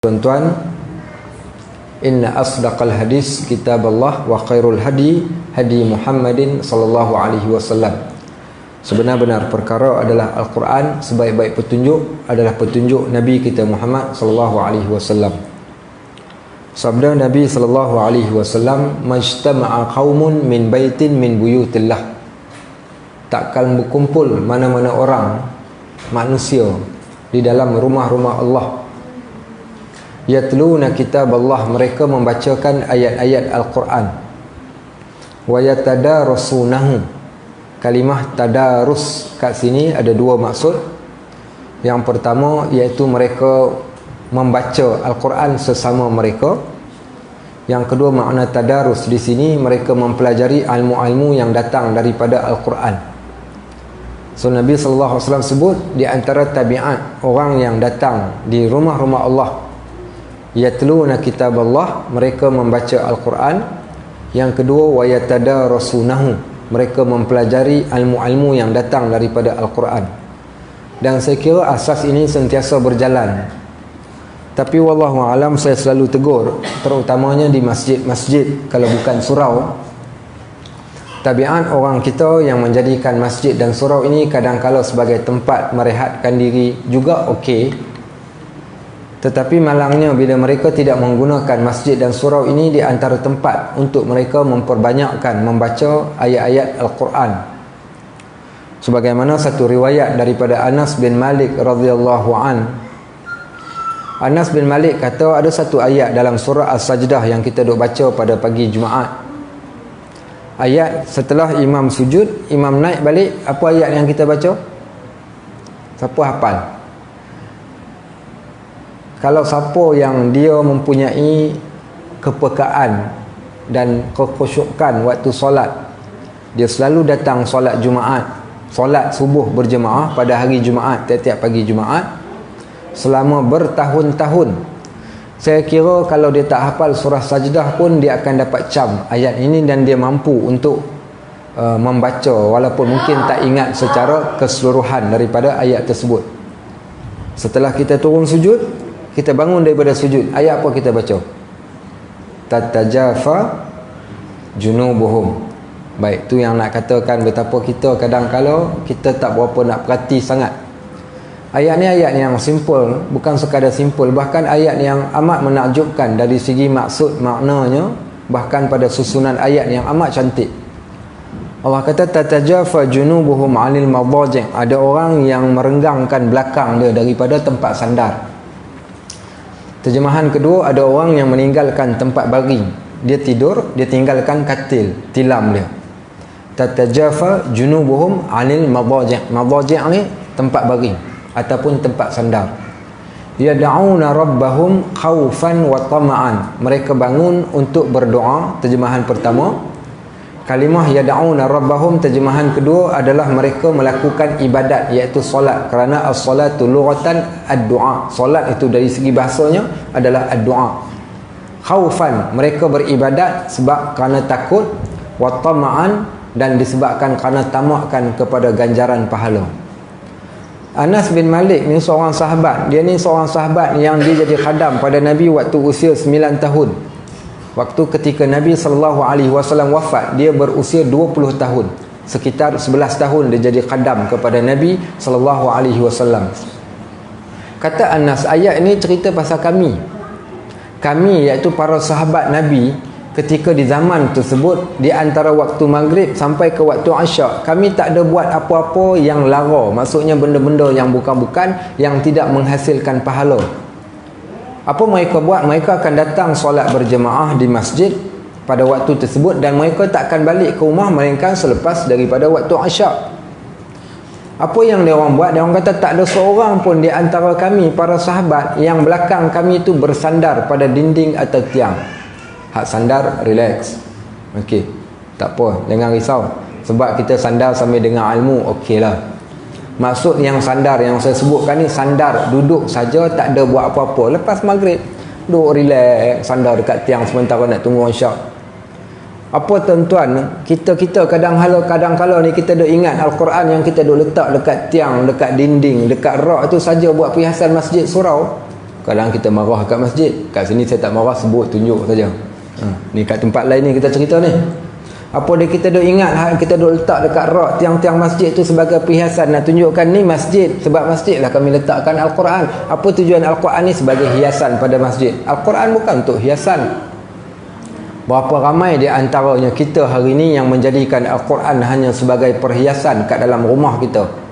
Tuan-tuan, inna asdaqal hadis kitab Allah wa khairul hadi hadi Muhammadin sallallahu alaihi wasallam. Sebenar-benar perkara adalah Al-Quran, sebaik-baik petunjuk adalah petunjuk Nabi kita Muhammad sallallahu alaihi wasallam. Sabda Nabi sallallahu alaihi wasallam, majtama'a qaumun min baitin min buyutillah. Takkan berkumpul mana-mana orang manusia di dalam rumah-rumah Allah. Yatluna kitab Allah, mereka membacakan ayat-ayat Al-Quran. Wa yatadarasunahu. Kalimah tadarus kat sini ada dua maksud. Yang pertama iaitu mereka membaca Al-Quran sesama mereka. Yang kedua, makna tadarus di sini mereka mempelajari ilmu-ilmu yang datang daripada Al-Quran. So Nabi sallallahu alaihi wasallam sebut di antara tabiat orang yang datang di rumah-rumah Allah, yatluna kitab Allah, mereka membaca Al-Quran. Yang kedua, wa yatadarasunahu, mereka mempelajari ilmu-ilmu yang datang daripada Al-Quran. Dan saya kira asas ini sentiasa berjalan. Tapi wallahu alam, saya selalu tegur, terutamanya di masjid-masjid, kalau bukan surau. Tabiat orang kita yang menjadikan masjid dan surau ini kadang-kala sebagai tempat merehatkan diri juga okey. Tetapi malangnya bila mereka tidak menggunakan masjid dan surau ini di antara tempat untuk mereka memperbanyakkan membaca ayat-ayat Al-Quran. Sebagaimana satu riwayat daripada Anas bin Malik radhiyallahu an. Anas bin Malik kata ada satu ayat dalam surah As-Sajdah yang kita duk baca pada pagi Jumaat. Ayat setelah imam sujud, imam naik balik, apa ayat yang kita baca? Siapa hafal? Kalau siapa yang dia mempunyai kepekaan dan kekhusyukan waktu solat, dia selalu datang solat Jumaat, solat subuh berjemaah pada hari Jumaat, tiap-tiap pagi Jumaat, selama bertahun-tahun, saya kira kalau dia tak hafal surah Sajdah pun dia akan dapat cam ayat ini dan dia mampu untuk membaca walaupun mungkin tak ingat secara keseluruhan daripada ayat tersebut. Setelah kita turun sujud, kita bangun daripada sujud, ayat apa kita baca? Tatajafa junubuhum. Baik, tu yang nak katakan betapa kita kadang-kala kita tak berapa nak perhati sangat. Ayat ni ayat yang simple, bukan sekadar simple, bahkan ayat yang amat menakjubkan dari segi maksud maknanya, bahkan pada susunan ayat yang amat cantik. Allah kata tatajafa junubuhum 'anil madaji'. Ada orang yang merenggangkan belakang dia daripada tempat sandar. Terjemahan kedua, ada orang yang meninggalkan tempat baring. Dia tidur, dia tinggalkan katil, tilam dia. Tatajafa junubuhum 'anil madaji'. Madaji' ni tempat baring ataupun tempat sandar. Yad'una rabbahum khaufan wa tama'an. Mereka bangun untuk berdoa, terjemahan pertama. Kalimah yad'una rabbahum, terjemahan kedua adalah mereka melakukan ibadat, iaitu solat. Kerana as-salatu lughatan ad-du'a. Solat itu dari segi bahasanya adalah ad-du'a. Khaufan, mereka beribadat sebab kerana takut, wa tama'an, dan disebabkan kerana tamakkan kepada ganjaran pahala. Anas bin Malik ni seorang sahabat. Dia ni seorang sahabat yang dia jadi khadam pada Nabi waktu usia 9 tahun. Waktu ketika Nabi SAW wafat, dia berusia 20 tahun. Sekitar 11 tahun dia jadi khadam kepada Nabi SAW. Kata Anas, ayat ini cerita pasal kami. Kami iaitu para sahabat Nabi ketika di zaman tersebut, di antara waktu maghrib sampai ke waktu asyak, kami tak ada buat apa-apa yang lara. Maksudnya benda-benda yang bukan-bukan, yang tidak menghasilkan pahala. Apa mereka buat? Mereka akan datang solat berjemaah di masjid pada waktu tersebut dan mereka tak akan balik ke rumah melainkan selepas daripada waktu asyak. Apa yang dia orang buat? Dia orang kata tak ada seorang pun di antara kami para sahabat yang belakang kami itu bersandar pada dinding atau tiang. Hak sandar, relax. Okey, tak apa, jangan risau. Sebab kita sandar sambil dengar ilmu, okey lah. Maksud yang sandar yang saya sebutkan ni, sandar duduk saja, tak ada buat apa-apa. Lepas maghrib, duduk relax, sandar dekat tiang sementara nak tunggu isyak. Apa tuan-tuan, kita kadang-kala ni kita duk ingat Al-Quran yang kita duk letak dekat tiang, dekat dinding, dekat rak tu saja buat perhiasan masjid surau. Kadang kita marah kat masjid. Kat sini saya tak marah, sebut tunjuk saja. Ni kat tempat lain ni kita cerita ni. Apa dia kita duk ingat, kita duk letak dekat rak tiang-tiang masjid tu sebagai perhiasan, nak tunjukkan ni masjid, sebab masjid lah kami letakkan Al-Quran. Apa tujuan Al-Quran ni? Sebagai hiasan pada masjid. Al-Quran bukan untuk hiasan. Berapa ramai di antaranya kita hari ni yang menjadikan Al-Quran hanya sebagai perhiasan kat dalam rumah kita.